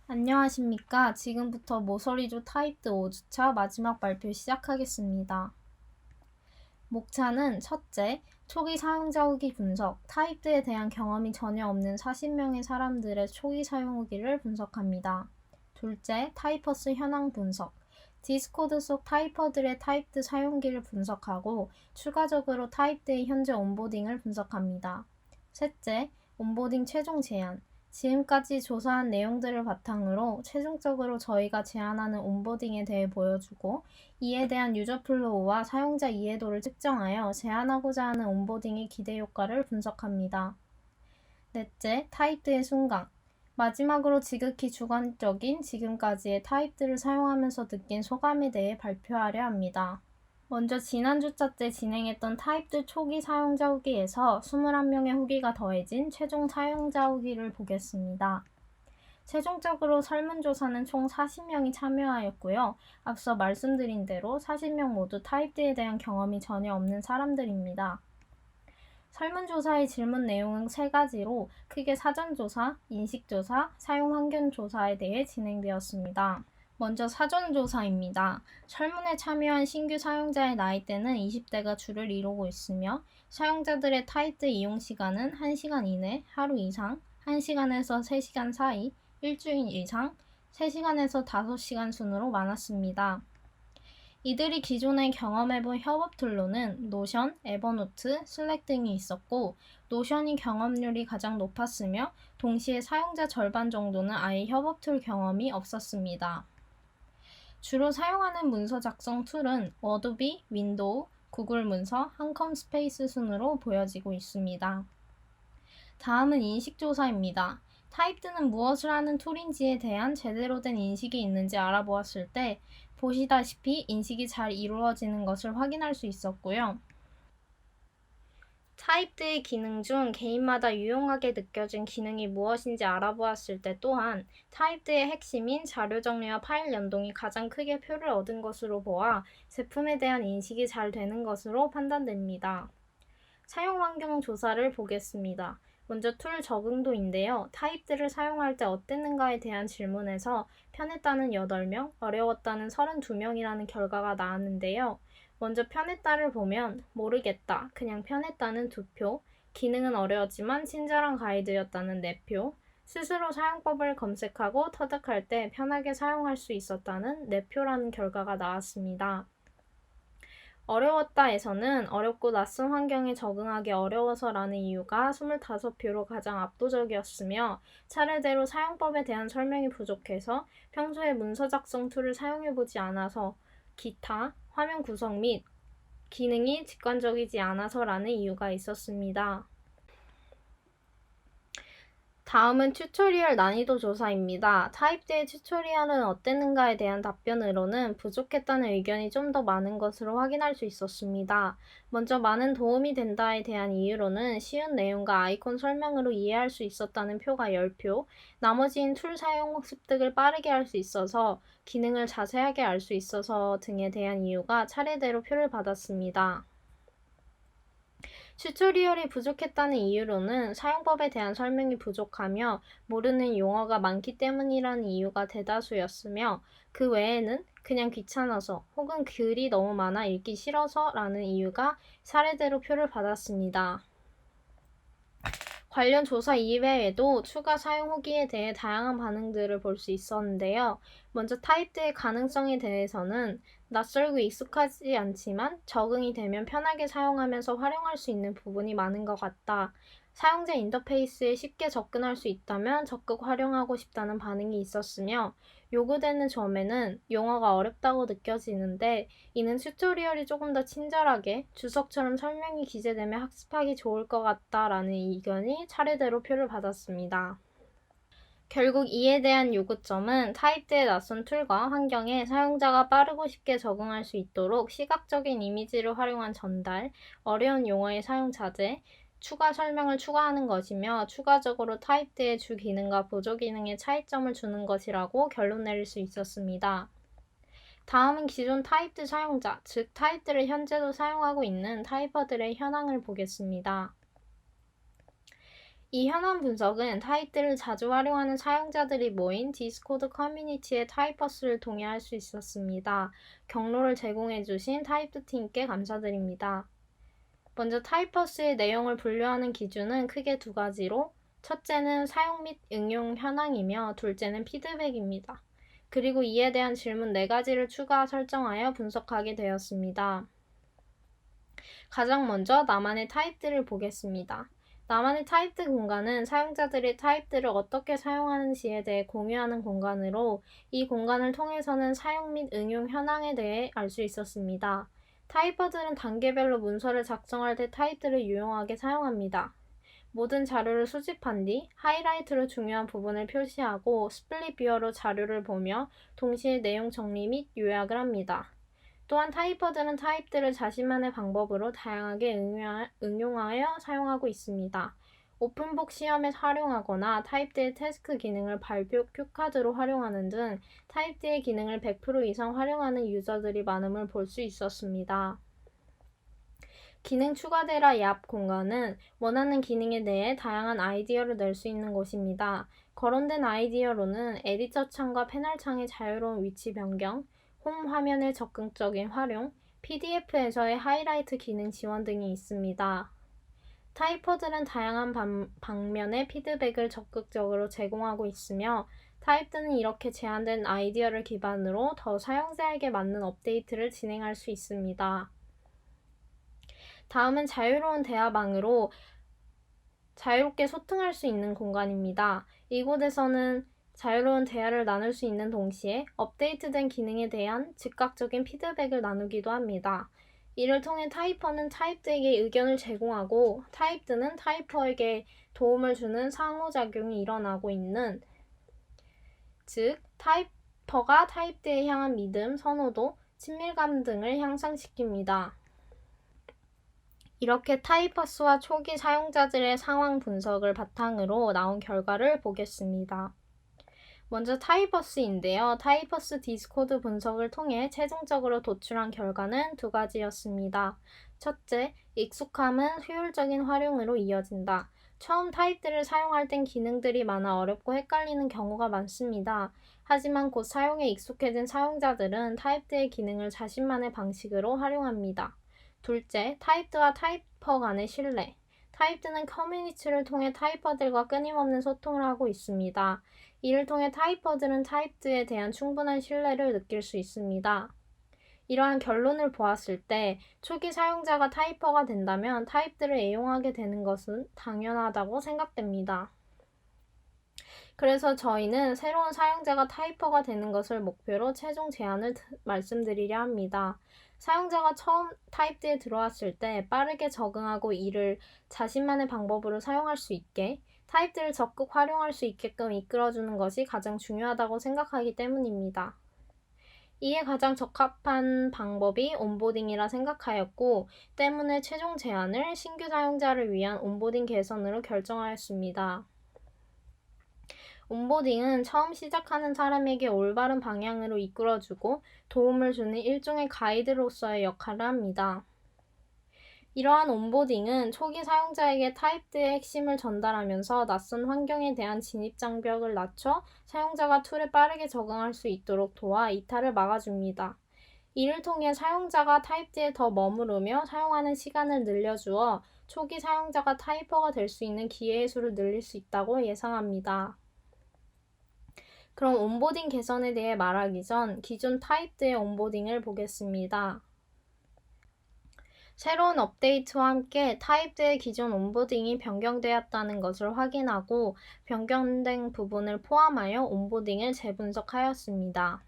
안녕하십니까. 지금부터 모서리조 타입드 5주차 마지막 발표 시작하겠습니다. 목차는 첫째, 초기 사용자 후기 분석, 타입드에 대한 경험이 전혀 없는 40명의 사람들의 초기 사용 후기를 분석합니다. 둘째, 타이퍼스 현황 분석, 디스코드 속 타이퍼들의 타입드 사용기를 분석하고 추가적으로 타입드의 현재 온보딩을 분석합니다. 셋째, 온보딩 최종 제안, 지금까지 조사한 내용들을 바탕으로 최종적으로 저희가 제안하는 온보딩에 대해 보여주고 이에 대한 유저 플로우와 사용자 이해도를 측정하여 제안하고자 하는 온보딩의 기대 효과를 분석합니다. 넷째, 타입드의 순강. 마지막으로 지극히 주관적인 지금까지의 타입들을 사용하면서 느낀 소감에 대해 발표하려 합니다. 먼저 지난주차 때 진행했던 타입들 초기 사용자 후기에서 21명의 후기가 더해진 최종 사용자 후기를 보겠습니다. 최종적으로 설문조사는 총 40명이 참여하였고요. 앞서 말씀드린 대로 40명 모두 타입드에 대한 경험이 전혀 없는 사람들입니다. 설문조사의 질문 내용은 3가지로 크게 사전조사, 인식조사, 사용환경조사에 대해 진행되었습니다. 먼저 사전조사입니다. 설문에 참여한 신규 사용자의 나이대는 20대가 주를 이루고 있으며 사용자들의 타입드 이용 시간은 1시간 이내, 하루 이상, 1시간에서 3시간 사이, 일주일 이상, 3시간에서 5시간 순으로 많았습니다. 이들이 기존에 경험해본 협업 툴로는 노션, 에버노트, 슬랙 등이 있었고 노션이 경험률이 가장 높았으며 동시에 사용자 절반 정도는 아예 협업 툴 경험이 없었습니다. 주로 사용하는 문서 작성 툴은 어도비, 윈도우, 구글 문서, 한컴 스페이스 순으로 보여지고 있습니다. 다음은 인식조사입니다. 타입드는 무엇을 하는 툴인지에 대한 제대로 된 인식이 있는지 알아보았을 때 보시다시피 인식이 잘 이루어지는 것을 확인할 수 있었고요. 타입드의 기능 중 개인마다 유용하게 느껴진 기능이 무엇인지 알아보았을 때 또한 타입드의 핵심인 자료 정리와 파일 연동이 가장 크게 표를 얻은 것으로 보아 제품에 대한 인식이 잘 되는 것으로 판단됩니다. 사용 환경 조사를 보겠습니다. 먼저 툴 적응도인데요. 타입들을 사용할 때 어땠는가에 대한 질문에서 편했다는 8명, 어려웠다는 32명이라는 결과가 나왔는데요. 먼저 편했다를 보면 모르겠다, 그냥 편했다는 2표, 기능은 어려웠지만 친절한 가이드였다는 4표, 스스로 사용법을 검색하고 터득할 때 편하게 사용할 수 있었다는 4표라는 결과가 나왔습니다. 어려웠다에서는 어렵고 낯선 환경에 적응하기 어려워서라는 이유가 25표로 가장 압도적이었으며 차례대로 사용법에 대한 설명이 부족해서 평소에 문서 작성 툴을 사용해보지 않아서 기타, 화면 구성 및 기능이 직관적이지 않아서라는 이유가 있었습니다. 다음은 튜토리얼 난이도 조사입니다. 타입드의 튜토리얼은 어땠는가에 대한 답변으로는 부족했다는 의견이 좀 더 많은 것으로 확인할 수 있었습니다. 먼저 많은 도움이 된다에 대한 이유로는 쉬운 내용과 아이콘 설명으로 이해할 수 있었다는 표가 10표, 나머지인 툴 사용 습득을 빠르게 할 수 있어서 기능을 자세하게 알 수 있어서 등에 대한 이유가 차례대로 표를 받았습니다. 튜토리얼이 부족했다는 이유로는 사용법에 대한 설명이 부족하며 모르는 용어가 많기 때문이라는 이유가 대다수였으며 그 외에는 그냥 귀찮아서 혹은 글이 너무 많아 읽기 싫어서 라는 이유가 차례대로 표를 받았습니다. 관련 조사 이외에도 추가 사용 후기에 대해 다양한 반응들을 볼 수 있었는데요. 먼저 타입드의 가능성에 대해서는 낯설고 익숙하지 않지만 적응이 되면 편하게 사용하면서 활용할 수 있는 부분이 많은 것 같다. 사용자 인터페이스에 쉽게 접근할 수 있다면 적극 활용하고 싶다는 반응이 있었으며 요구되는 점에는 용어가 어렵다고 느껴지는데 이는 튜토리얼이 조금 더 친절하게 주석처럼 설명이 기재되면 학습하기 좋을 것 같다라는 의견이 차례대로 표를 받았습니다. 결국 이에 대한 요구점은 타입드의 낯선 툴과 환경에 사용자가 빠르고 쉽게 적응할 수 있도록 시각적인 이미지를 활용한 전달, 어려운 용어의 사용 자제, 추가 설명을 추가하는 것이며 추가적으로 타입드의 주 기능과 보조 기능에 차이점을 주는 것이라고 결론 내릴 수 있었습니다. 다음은 기존 타입드 사용자, 즉 타입들을 현재도 사용하고 있는 타이퍼들의 현황을 보겠습니다. 이 현황 분석은 타입들을 자주 활용하는 사용자들이 모인 디스코드 커뮤니티의 타입버스를 통해 할 수 있었습니다. 경로를 제공해주신 타입드 팀께 감사드립니다. 먼저 타입버스의 내용을 분류하는 기준은 크게 두 가지로, 첫째는 사용 및 응용 현황이며 둘째는 피드백입니다. 그리고 이에 대한 질문 4가지를 추가 설정하여 분석하게 되었습니다. 가장 먼저 나만의 타입들을 보겠습니다. 나만의 타입드 공간은 사용자들이 타입들을 어떻게 사용하는지에 대해 공유하는 공간으로 이 공간을 통해서는 사용 및 응용 현황에 대해 알 수 있었습니다. 타이퍼들은 단계별로 문서를 작성할 때 타입들을 유용하게 사용합니다. 모든 자료를 수집한 뒤 하이라이트로 중요한 부분을 표시하고 스플릿 뷰어로 자료를 보며 동시에 내용 정리 및 요약을 합니다. 또한 타이퍼들은 타입들을 자신만의 방법으로 다양하게 응용하여 사용하고 있습니다. 오픈북 시험에 활용하거나 타입드의 태스크 기능을 발표 큐카드로 활용하는 등 타입드의 기능을 100% 이상 활용하는 유저들이 많음을 볼 수 있었습니다. 기능 추가되라 얍 공간은 원하는 기능에 대해 다양한 아이디어를 낼 수 있는 곳입니다. 거론된 아이디어로는 에디터 창과 패널 창의 자유로운 위치 변경, 홈 화면의 적극적인 활용, PDF에서의 하이라이트 기능 지원 등이 있습니다. 타이퍼들은 다양한 방면의 피드백을 적극적으로 제공하고 있으며 타입들은 이렇게 제한된 아이디어를 기반으로 더 사용자에게 맞는 업데이트를 진행할 수 있습니다. 다음은 자유로운 대화방으로 자유롭게 소통할 수 있는 공간입니다. 이곳에서는 자유로운 대화를 나눌 수 있는 동시에 업데이트된 기능에 대한 즉각적인 피드백을 나누기도 합니다. 이를 통해 타이퍼는 타입드에게 의견을 제공하고 타입드는 타이퍼에게 도움을 주는 상호작용이 일어나고 있는, 즉 타이퍼가 타입드에 향한 믿음, 선호도, 친밀감 등을 향상시킵니다. 이렇게 타입버스와 초기 사용자들의 상황 분석을 바탕으로 나온 결과를 보겠습니다. 먼저 타입버스인데요. 타입버스 디스코드 분석을 통해 최종적으로 도출한 결과는 두 가지였습니다. 첫째, 익숙함은 효율적인 활용으로 이어진다. 처음 타입들을 사용할 땐 기능들이 많아 어렵고 헷갈리는 경우가 많습니다. 하지만 곧 사용에 익숙해진 사용자들은 타입들의 기능을 자신만의 방식으로 활용합니다. 둘째, 타입드와 타이퍼 간의 신뢰. 타입드는 커뮤니티를 통해 타이퍼들과 끊임없는 소통을 하고 있습니다. 이를 통해 타이퍼들은 타입드에 대한 충분한 신뢰를 느낄 수 있습니다. 이러한 결론을 보았을 때 초기 사용자가 타이퍼가 된다면 타입들을 애용하게 되는 것은 당연하다고 생각됩니다. 그래서 저희는 새로운 사용자가 타이퍼가 되는 것을 목표로 최종 제안을 말씀드리려 합니다. 사용자가 처음 타입드에 들어왔을 때 빠르게 적응하고 이를 자신만의 방법으로 사용할 수 있게, 타입들을 적극 활용할 수 있게끔 이끌어주는 것이 가장 중요하다고 생각하기 때문입니다. 이에 가장 적합한 방법이 온보딩이라 생각하였고, 때문에 최종 제안을 신규 사용자를 위한 온보딩 개선으로 결정하였습니다. 온보딩은 처음 시작하는 사람에게 올바른 방향으로 이끌어주고 도움을 주는 일종의 가이드로서의 역할을 합니다. 이러한 온보딩은 초기 사용자에게 타입드의 핵심을 전달하면서 낯선 환경에 대한 진입 장벽을 낮춰 사용자가 툴에 빠르게 적응할 수 있도록 도와 이탈을 막아줍니다. 이를 통해 사용자가 타입드에 더 머무르며 사용하는 시간을 늘려주어 초기 사용자가 타이퍼가 될 수 있는 기회의 수를 늘릴 수 있다고 예상합니다. 그럼 온보딩 개선에 대해 말하기 전 기존 타입드의 온보딩을 보겠습니다. 새로운 업데이트와 함께 타입드의 기존 온보딩이 변경되었다는 것을 확인하고 변경된 부분을 포함하여 온보딩을 재분석하였습니다.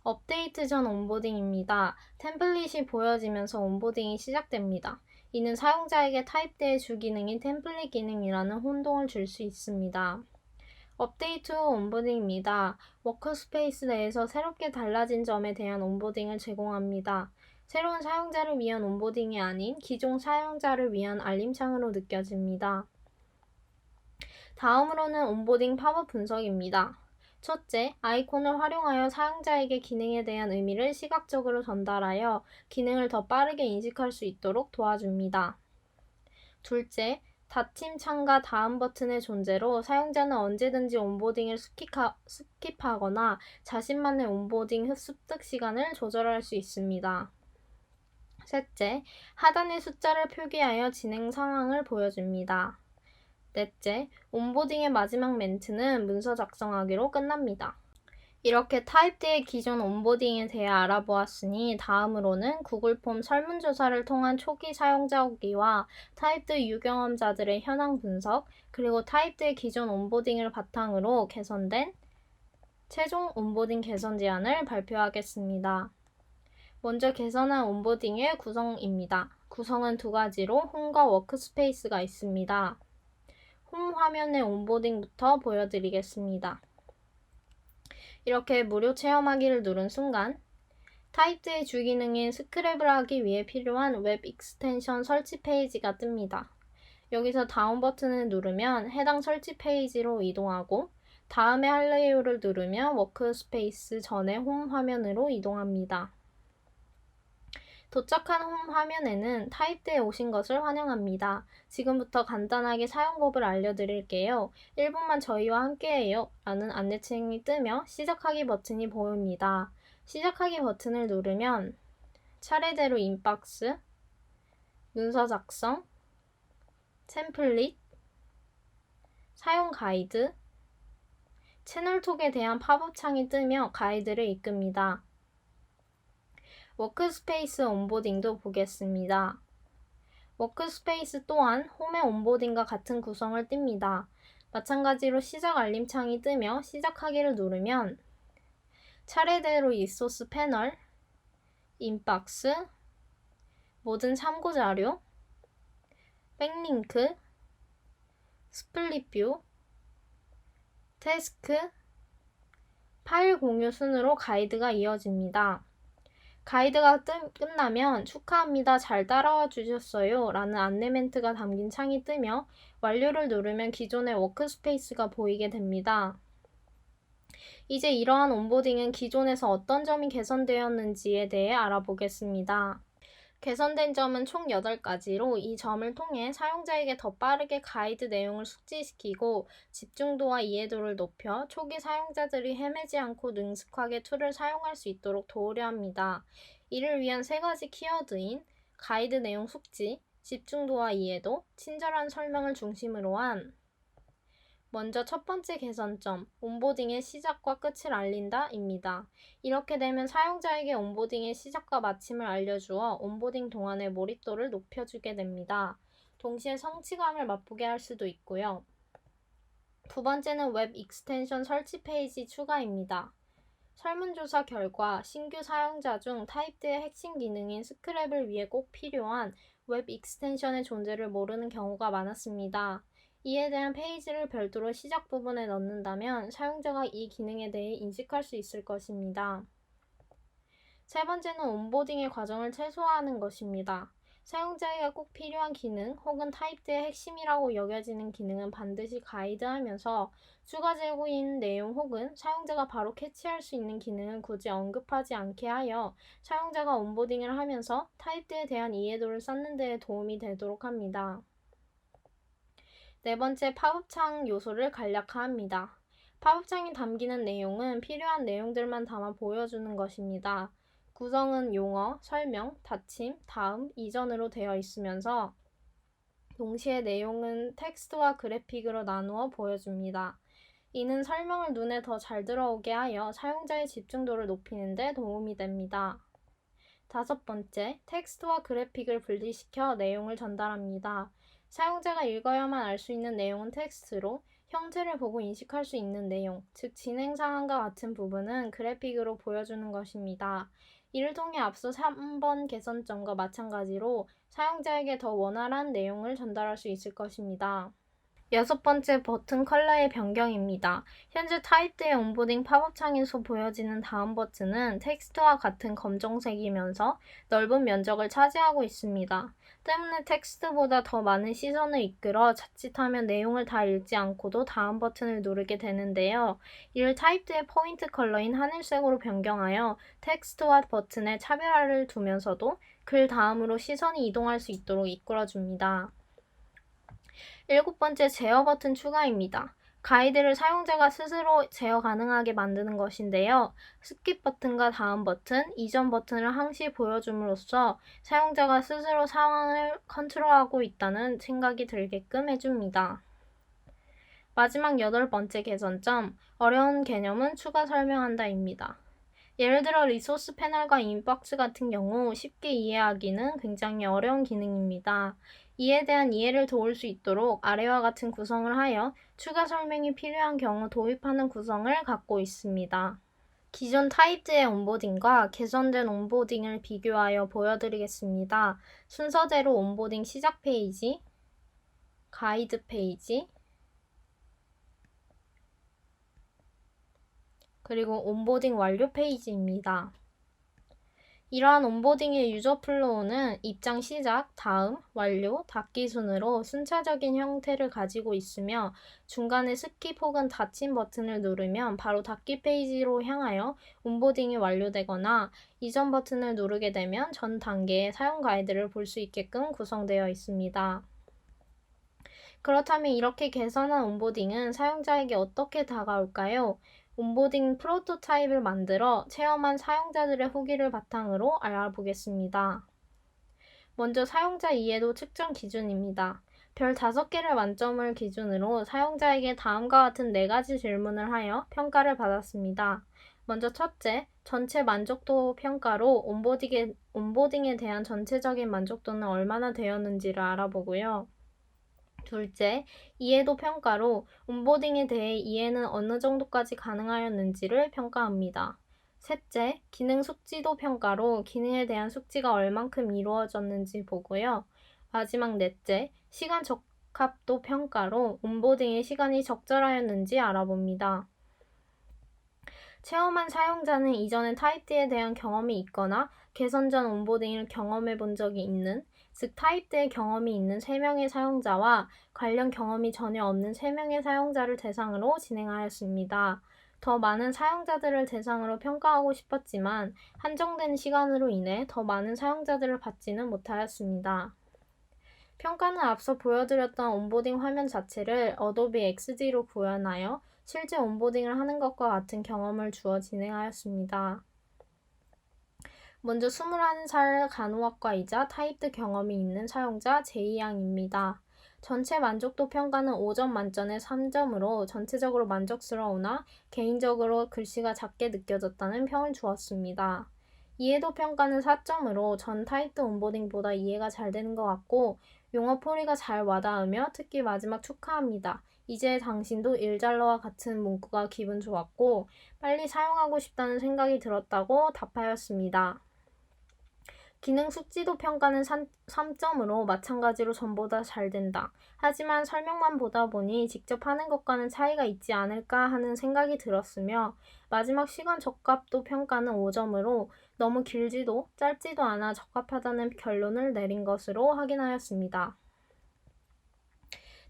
업데이트 전 온보딩입니다. 템플릿이 보여지면서 온보딩이 시작됩니다. 이는 사용자에게 타입드의 주기능인 템플릿 기능이라는 혼동을 줄 수 있습니다. 업데이트 후 온보딩입니다. 워크스페이스 내에서 새롭게 달라진 점에 대한 온보딩을 제공합니다. 새로운 사용자를 위한 온보딩이 아닌 기존 사용자를 위한 알림창으로 느껴집니다. 다음으로는 온보딩 팝업 분석입니다. 첫째, 아이콘을 활용하여 사용자에게 기능에 대한 의미를 시각적으로 전달하여 기능을 더 빠르게 인식할 수 있도록 도와줍니다. 둘째, 닫힘 창과 다음 버튼의 존재로 사용자는 언제든지 온보딩을 스킵하거나 자신만의 온보딩 습득 시간을 조절할 수 있습니다. 셋째, 하단의 숫자를 표기하여 진행 상황을 보여줍니다. 넷째, 온보딩의 마지막 멘트는 문서 작성하기로 끝납니다. 이렇게 타입드의 기존 온보딩에 대해 알아보았으니 다음으로는 구글 폼 설문조사를 통한 초기 사용자 후기와 타입드 유경험자들의 현황 분석, 그리고 타입드의 기존 온보딩을 바탕으로 개선된 최종 온보딩 개선 제안을 발표하겠습니다. 먼저 개선한 온보딩의 구성입니다. 구성은 두 가지로 홈과 워크스페이스가 있습니다. 홈 화면의 온보딩부터 보여드리겠습니다. 이렇게 무료 체험하기를 누른 순간 타입드의 주기능인 스크랩을 하기 위해 필요한 웹 익스텐션 설치 페이지가 뜹니다. 여기서 다운 버튼을 누르면 해당 설치 페이지로 이동하고 다음에 할래요를 누르면 워크스페이스 전의 홈 화면으로 이동합니다. 도착한 홈 화면에는 타입드에 오신 것을 환영합니다. 지금부터 간단하게 사용법을 알려드릴게요. 1분만 저희와 함께해요 라는 안내창이 뜨며 시작하기 버튼이 보입니다. 시작하기 버튼을 누르면 차례대로 인박스, 문서 작성, 템플릿, 사용 가이드, 채널톡에 대한 팝업 창이 뜨며 가이드를 이끕니다. 워크스페이스 온보딩도 보겠습니다. 워크스페이스 또한 홈의 온보딩과 같은 구성을 띱니다. 마찬가지로 시작 알림창이 뜨며 시작하기를 누르면 차례대로 리소스 패널, 인박스, 모든 참고자료, 백링크, 스플릿뷰, 태스크, 파일 공유 순으로 가이드가 이어집니다. 가이드가 끝나면 축하합니다. 잘 따라와 주셨어요 라는 안내 멘트가 담긴 창이 뜨며 완료를 누르면 기존의 워크스페이스가 보이게 됩니다. 이제 이러한 온보딩은 기존에서 어떤 점이 개선되었는지에 대해 알아보겠습니다. 개선된 점은 총 8가지로 이 점을 통해 사용자에게 더 빠르게 가이드 내용을 숙지시키고 집중도와 이해도를 높여 초기 사용자들이 헤매지 않고 능숙하게 툴을 사용할 수 있도록 도우려 합니다. 이를 위한 3가지 키워드인 가이드 내용 숙지, 집중도와 이해도, 친절한 설명을 중심으로 한 먼저 첫 번째 개선점, 온보딩의 시작과 끝을 알린다 입니다. 이렇게 되면 사용자에게 온보딩의 시작과 마침을 알려주어 온보딩 동안의 몰입도를 높여주게 됩니다. 동시에 성취감을 맛보게 할 수도 있고요. 두 번째는 웹 익스텐션 설치 페이지 추가입니다. 설문조사 결과 신규 사용자 중 타입드의 핵심 기능인 스크랩을 위해 꼭 필요한 웹 익스텐션의 존재를 모르는 경우가 많았습니다. 이에 대한 페이지를 별도로 시작 부분에 넣는다면 사용자가 이 기능에 대해 인식할 수 있을 것입니다. 세 번째는 온보딩의 과정을 최소화하는 것입니다. 사용자에게 꼭 필요한 기능 혹은 타입드의 핵심이라고 여겨지는 기능은 반드시 가이드하면서 추가 제고인 내용 혹은 사용자가 바로 캐치할 수 있는 기능은 굳이 언급하지 않게 하여 사용자가 온보딩을 하면서 타입드에 대한 이해도를 쌓는 데 도움이 되도록 합니다. 네 번째, 팝업창 요소를 간략화합니다. 팝업창에 담기는 내용은 필요한 내용들만 담아 보여주는 것입니다. 구성은 용어, 설명, 닫힘, 다음, 이전으로 되어 있으면서 동시에 내용은 텍스트와 그래픽으로 나누어 보여줍니다. 이는 설명을 눈에 더 잘 들어오게 하여 사용자의 집중도를 높이는 데 도움이 됩니다. 다섯 번째, 텍스트와 그래픽을 분리시켜 내용을 전달합니다. 사용자가 읽어야만 알 수 있는 내용은 텍스트로, 형태를 보고 인식할 수 있는 내용, 즉 진행 상황과 같은 부분은 그래픽으로 보여주는 것입니다. 이를 통해 앞서 3번 개선점과 마찬가지로 사용자에게 더 원활한 내용을 전달할 수 있을 것입니다. 여섯 번째, 버튼 컬러의 변경입니다. 현재 타입드의 온보딩 팝업 창에서 보여지는 다음 버튼은 텍스트와 같은 검정색이면서 넓은 면적을 차지하고 있습니다. 때문에 텍스트보다 더 많은 시선을 이끌어 자칫하면 내용을 다 읽지 않고도 다음 버튼을 누르게 되는데요. 이를 타입드의 포인트 컬러인 하늘색으로 변경하여 텍스트와 버튼의 차별화를 두면서도 글 다음으로 시선이 이동할 수 있도록 이끌어줍니다. 7번째, 제어 버튼 추가입니다. 가이드를 사용자가 스스로 제어 가능하게 만드는 것인데요. 스킵 버튼과 다음 버튼, 이전 버튼을 항시 보여줌으로써 사용자가 스스로 상황을 컨트롤하고 있다는 생각이 들게끔 해줍니다. 마지막 8번째 개선점, 어려운 개념은 추가 설명한다입니다. 예를 들어 리소스 패널과 인박스 같은 경우 쉽게 이해하기는 굉장히 어려운 기능입니다. 이에 대한 이해를 도울 수 있도록 아래와 같은 구성을 하여 추가 설명이 필요한 경우 도입하는 구성을 갖고 있습니다. 기존 타입즈의 온보딩과 개선된 온보딩을 비교하여 보여드리겠습니다. 순서대로 온보딩 시작 페이지, 가이드 페이지, 그리고 온보딩 완료 페이지입니다. 이러한 온보딩의 유저 플로우는 입장 시작, 다음, 완료, 닫기 순으로 순차적인 형태를 가지고 있으며 중간에 스킵 혹은 닫힘 버튼을 누르면 바로 닫기 페이지로 향하여 온보딩이 완료되거나 이전 버튼을 누르게 되면 전 단계의 사용 가이드를 볼 수 있게끔 구성되어 있습니다. 그렇다면 이렇게 개선한 온보딩은 사용자에게 어떻게 다가올까요? 온보딩 프로토타입을 만들어 체험한 사용자들의 후기를 바탕으로 알아보겠습니다. 먼저 사용자 이해도 측정 기준입니다. 별 5개를 만점을 기준으로 사용자에게 다음과 같은 4가지 질문을 하여 평가를 받았습니다. 먼저 첫째, 전체 만족도 평가로 온보딩에 대한 전체적인 만족도는 얼마나 되었는지를 알아보고요. 둘째, 이해도 평가로 온보딩에 대해 이해는 어느 정도까지 가능하였는지를 평가합니다. 셋째, 기능 숙지도 평가로 기능에 대한 숙지가 얼만큼 이루어졌는지 보고요. 마지막 넷째, 시간 적합도 평가로 온보딩의 시간이 적절하였는지 알아봅니다. 체험한 사용자는 이전에 타입드에 대한 경험이 있거나 개선 전 온보딩을 경험해 본 적이 있는, 즉 타입드의 경험이 있는 3명의 사용자와 관련 경험이 전혀 없는 3명의 사용자를 대상으로 진행하였습니다. 더 많은 사용자들을 대상으로 평가하고 싶었지만 한정된 시간으로 인해 더 많은 사용자들을 받지는 못하였습니다. 평가는 앞서 보여드렸던 온보딩 화면 자체를 어도비 XD로 구현하여 실제 온보딩을 하는 것과 같은 경험을 주어 진행하였습니다. 먼저 21살 간호학과이자 타입드 경험이 있는 사용자 제이양입니다. 전체 만족도 평가는 5점 만점에 3점으로 전체적으로 만족스러우나 개인적으로 글씨가 작게 느껴졌다는 평을 주었습니다. 이해도 평가는 4점으로 전 타입드 온보딩보다 이해가 잘 되는 것 같고 용어 풀이가 잘 와닿으며 특히 마지막 축하합니다. 이제 당신도 일잘러와 같은 문구가 기분 좋았고 빨리 사용하고 싶다는 생각이 들었다고 답하였습니다. 기능 숙지도 평가는 3점으로 마찬가지로 전보다 잘 된다. 하지만 설명만 보다 보니 직접 하는 것과는 차이가 있지 않을까 하는 생각이 들었으며 마지막 시간 적합도 평가는 5점으로 너무 길지도 짧지도 않아 적합하다는 결론을 내린 것으로 확인하였습니다.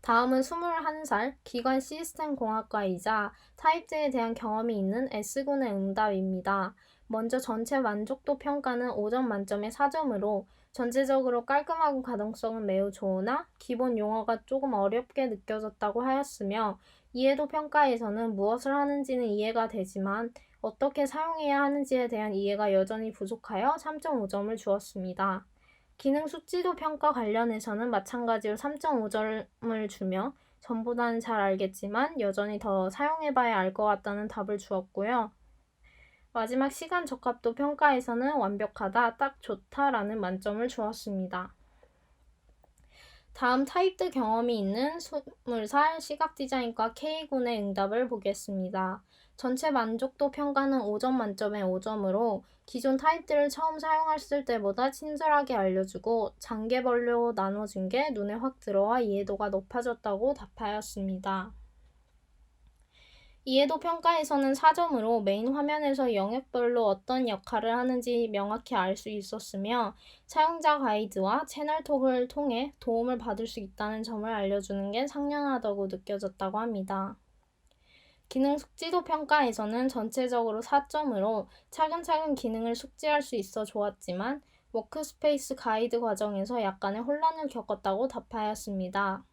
다음은 21살 기관 시스템 공학과이자 타입즈에 대한 경험이 있는 S군의 응답입니다. 먼저 전체 만족도 평가는 5점 만점에 4점으로 전체적으로 깔끔하고 가동성은 매우 좋으나 기본 용어가 조금 어렵게 느껴졌다고 하였으며 이해도 평가에서는 무엇을 하는지는 이해가 되지만 어떻게 사용해야 하는지에 대한 이해가 여전히 부족하여 3.5점을 주었습니다. 기능 숙지도 평가 관련해서는 마찬가지로 3.5점을 주며 전보다는 잘 알겠지만 여전히 더 사용해봐야 알 것 같다는 답을 주었고요. 마지막 시간 적합도 평가에서는 완벽하다, 딱 좋다라는 만점을 주었습니다. 다음 타입드 경험이 있는 20살 시각디자인과 K군의 응답을 보겠습니다. 전체 만족도 평가는 5점 만점에 5점으로 기존 타입들을 처음 사용했을 때보다 친절하게 알려주고 장개별로 나눠준 게 눈에 확 들어와 이해도가 높아졌다고 답하였습니다. 이해도 평가에서는 4점으로 메인 화면에서 영역별로 어떤 역할을 하는지 명확히 알 수 있었으며 사용자 가이드와 채널톡을 통해 도움을 받을 수 있다는 점을 알려주는 게 상냥하다고 느껴졌다고 합니다. 기능 숙지도 평가에서는 전체적으로 4점으로 차근차근 기능을 숙지할 수 있어 좋았지만 워크스페이스 가이드 과정에서 약간의 혼란을 겪었다고 답하였습니다.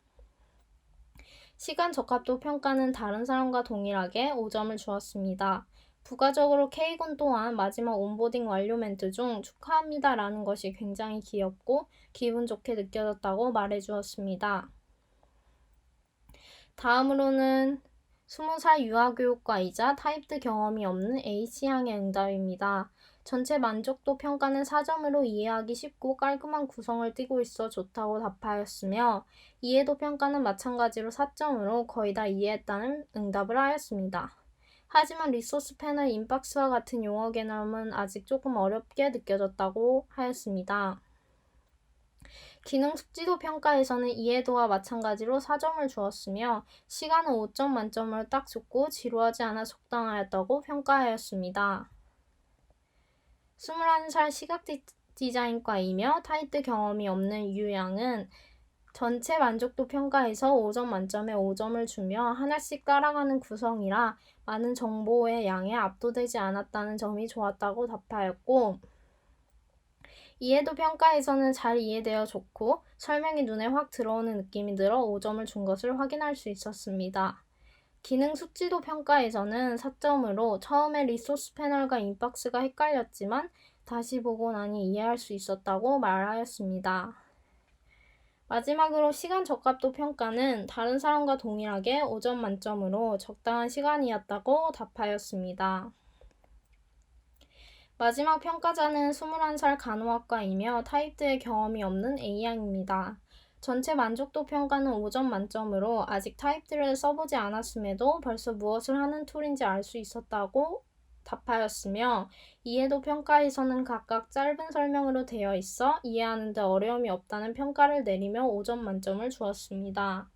시간 적합도 평가는 다른 사람과 동일하게 5점을 주었습니다. 부가적으로 K군 또한 마지막 온보딩 완료 멘트 중 축하합니다라는 것이 굉장히 귀엽고 기분 좋게 느껴졌다고 말해주었습니다. 다음으로는 20살 유아교육과이자 타입드 경험이 없는 H양의 응답입니다. 전체 만족도 평가는 4점으로 이해하기 쉽고 깔끔한 구성을 띠고 있어 좋다고 답하였으며 이해도 평가는 마찬가지로 4점으로 거의 다 이해했다는 응답을 하였습니다. 하지만 리소스 패널 인박스와 같은 용어 개념은 아직 조금 어렵게 느껴졌다고 하였습니다. 기능 숙지도 평가에서는 이해도와 마찬가지로 4점을 주었으며 시간은 5점 만점으로 딱 좋고 지루하지 않아 적당하였다고 평가하였습니다. 21살 시각 디자인과이며 타이트 경험이 없는 유양은 전체 만족도 평가에서 5점 만점에 5점을 주며 하나씩 따라가는 구성이라 많은 정보의 양에 압도되지 않았다는 점이 좋았다고 답하였고 이해도 평가에서는 잘 이해되어 좋고 설명이 눈에 확 들어오는 느낌이 들어 5점을 준 것을 확인할 수 있었습니다. 기능 숙지도 평가에서는 4점으로 처음에 리소스 패널과 인박스가 헷갈렸지만 다시 보고 나니 이해할 수 있었다고 말하였습니다. 마지막으로 시간 적합도 평가는 다른 사람과 동일하게 5점 만점으로 적당한 시간이었다고 답하였습니다. 마지막 평가자는 21살 간호학과이며 타입드의 경험이 없는 A양입니다. 전체 만족도 평가는 5점 만점으로 아직 타입들을 써보지 않았음에도 벌써 무엇을 하는 툴인지 알 수 있었다고 답하였으며 이해도 평가에서는 각각 짧은 설명으로 되어 있어 이해하는 데 어려움이 없다는 평가를 내리며 5점 만점을 주었습니다.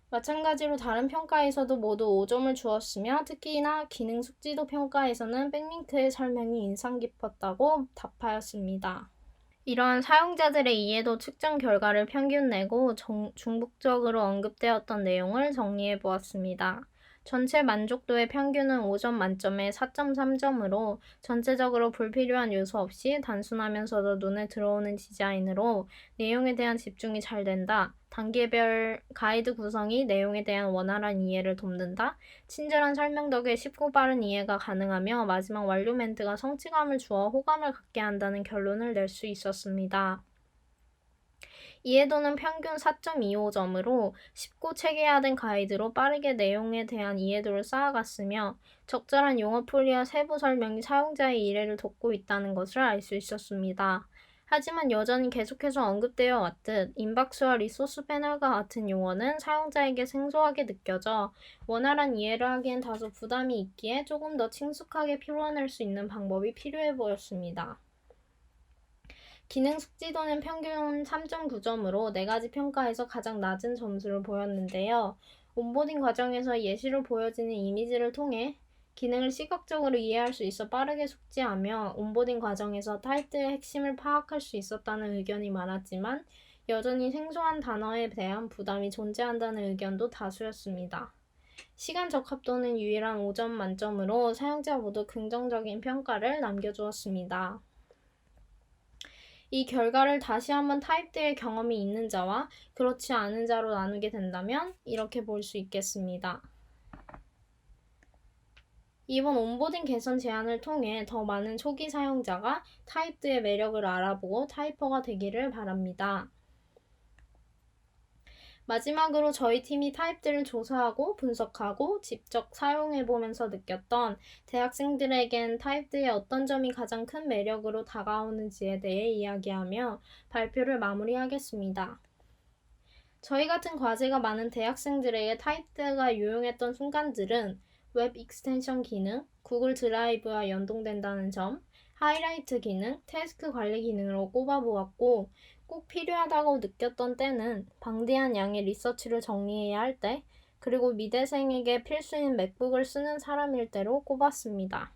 마찬가지로 다른 평가에서도 모두 5점을 주었으며 특히나 기능 숙지도 평가에서는 백링크의 설명이 인상 깊었다고 답하였습니다. 이러한 사용자들의 이해도 측정 결과를 평균 내고 중복적으로 언급되었던 내용을 정리해 보았습니다. 전체 만족도의 평균은 5점 만점에 4.3점으로 전체적으로 불필요한 요소 없이 단순하면서도 눈에 들어오는 디자인으로 내용에 대한 집중이 잘 된다. 단계별 가이드 구성이 내용에 대한 원활한 이해를 돕는다. 친절한 설명 덕에 쉽고 빠른 이해가 가능하며 마지막 완료 멘트가 성취감을 주어 호감을 갖게 한다는 결론을 낼 수 있었습니다. 이해도는 평균 4.25점으로 쉽고 체계화된 가이드로 빠르게 내용에 대한 이해도를 쌓아갔으며 적절한 용어 풀이와 세부 설명이 사용자의 이해를 돕고 있다는 것을 알 수 있었습니다. 하지만 여전히 계속해서 언급되어 왔듯 인박스와 리소스 패널과 같은 용어는 사용자에게 생소하게 느껴져 원활한 이해를 하기엔 다소 부담이 있기에 조금 더 친숙하게 풀어낼 수 있는 방법이 필요해 보였습니다. 기능 숙지도는 평균 3.9점으로 4가지 평가에서 가장 낮은 점수를 보였는데요. 온보딩 과정에서 예시로 보여지는 이미지를 통해 기능을 시각적으로 이해할 수 있어 빠르게 숙지하며 온보딩 과정에서 타입들의 핵심을 파악할 수 있었다는 의견이 많았지만 여전히 생소한 단어에 대한 부담이 존재한다는 의견도 다수였습니다. 시간 적합도는 유일한 5점 만점으로 사용자 모두 긍정적인 평가를 남겨주었습니다. 이 결과를 다시 한번 타입들의 경험이 있는 자와 그렇지 않은 자로 나누게 된다면 이렇게 볼 수 있겠습니다. 이번 온보딩 개선 제안을 통해 더 많은 초기 사용자가 타입들의 매력을 알아보고 타이퍼가 되기를 바랍니다. 마지막으로 저희 팀이 타입들을 조사하고 분석하고 직접 사용해보면서 느꼈던 대학생들에겐 타입들의 어떤 점이 가장 큰 매력으로 다가오는지에 대해 이야기하며 발표를 마무리하겠습니다. 저희 같은 과제가 많은 대학생들에게 타입드가 유용했던 순간들은 웹 익스텐션 기능, 구글 드라이브와 연동된다는 점, 하이라이트 기능, 태스크 관리 기능으로 꼽아보았고 꼭 필요하다고 느꼈던 때는 방대한 양의 리서치를 정리해야 할 때, 그리고 미대생에게 필수인 맥북을 쓰는 사람일 때로 꼽았습니다.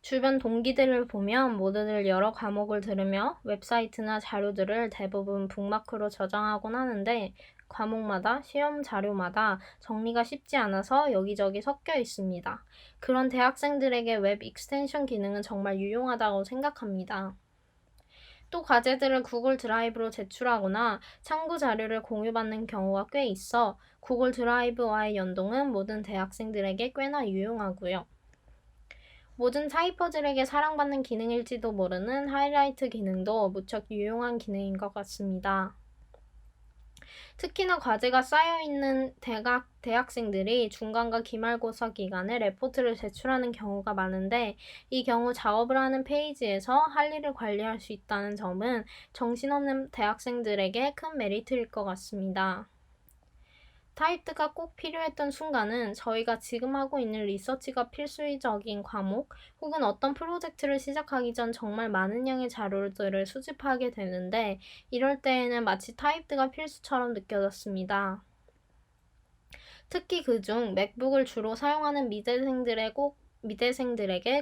주변 동기들을 보면 모두들 여러 과목을 들으며 웹사이트나 자료들을 대부분 북마크로 저장하곤 하는데 과목마다 시험 자료마다 정리가 쉽지 않아서 여기저기 섞여 있습니다. 그런 대학생들에게 웹 익스텐션 기능은 정말 유용하다고 생각합니다. 또 과제들을 구글 드라이브로 제출하거나 참고 자료를 공유받는 경우가 꽤 있어 구글 드라이브와의 연동은 모든 대학생들에게 꽤나 유용하고요. 모든 타이퍼들에게 사랑받는 기능일지도 모르는 하이라이트 기능도 무척 유용한 기능인 것 같습니다. 특히나 과제가 쌓여있는 대학생들이 중간과 기말고사 기간에 레포트를 제출하는 경우가 많은데 이 경우 작업을 하는 페이지에서 할 일을 관리할 수 있다는 점은 정신없는 대학생들에게 큰 메리트일 것 같습니다. 타입드가 꼭 필요했던 순간은 저희가 지금 하고 있는 리서치가 필수적인 과목 혹은 어떤 프로젝트를 시작하기 전 정말 많은 양의 자료들을 수집하게 되는데 이럴 때에는 마치 타입드가 필수처럼 느껴졌습니다. 특히 그중 맥북을 주로 사용하는 미대생들에게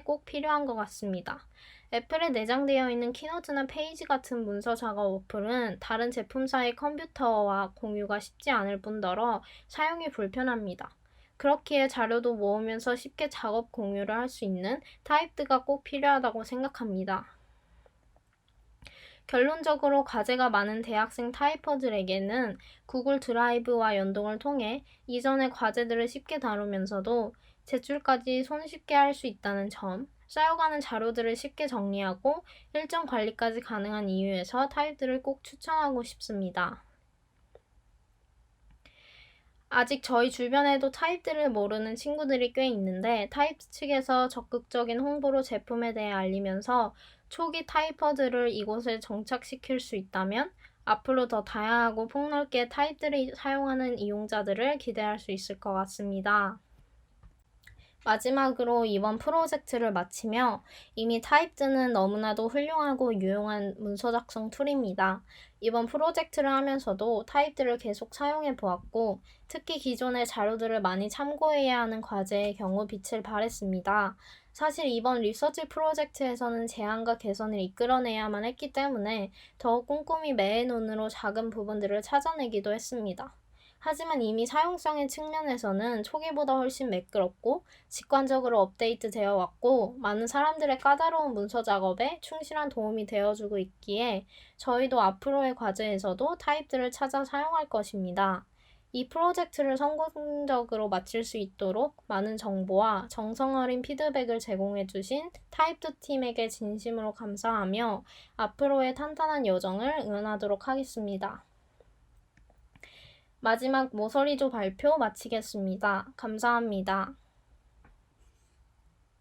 꼭 필요한 것 같습니다. 애플에 내장되어 있는 키노트나 페이지 같은 문서 작업 어플은 다른 제품사의 컴퓨터와 공유가 쉽지 않을 뿐더러 사용이 불편합니다. 그렇기에 자료도 모으면서 쉽게 작업 공유를 할 수 있는 타입드가 꼭 필요하다고 생각합니다. 결론적으로 과제가 많은 대학생 타이퍼들에게는 구글 드라이브와 연동을 통해 이전의 과제들을 쉽게 다루면서도 제출까지 손쉽게 할 수 있다는 점, 쌓여가는 자료들을 쉽게 정리하고 일정 관리까지 가능한 이유에서 타입들을 꼭 추천하고 싶습니다. 아직 저희 주변에도 타입들을 모르는 친구들이 꽤 있는데 타입 측에서 적극적인 홍보로 제품에 대해 알리면서 초기 타이퍼들을 이곳에 정착시킬 수 있다면 앞으로 더 다양하고 폭넓게 타입들을 사용하는 이용자들을 기대할 수 있을 것 같습니다. 마지막으로 이번 프로젝트를 마치며 이미 타입드는 너무나도 훌륭하고 유용한 문서 작성 툴입니다. 이번 프로젝트를 하면서도 타입들을 계속 사용해 보았고 특히 기존의 자료들을 많이 참고해야 하는 과제의 경우 빛을 발했습니다. 사실 이번 리서치 프로젝트에서는 제안과 개선을 이끌어내야만 했기 때문에 더욱 꼼꼼히 매의 눈으로 작은 부분들을 찾아내기도 했습니다. 하지만 이미 사용성의 측면에서는 초기보다 훨씬 매끄럽고 직관적으로 업데이트되어 왔고 많은 사람들의 까다로운 문서 작업에 충실한 도움이 되어주고 있기에 저희도 앞으로의 과제에서도 타입들을 찾아 사용할 것입니다. 이 프로젝트를 성공적으로 마칠 수 있도록 많은 정보와 정성 어린 피드백을 제공해 주신 타입2 팀에게 진심으로 감사하며 앞으로의 탄탄한 여정을 응원하도록 하겠습니다. 마지막 모서리조 발표 마치겠습니다. 감사합니다.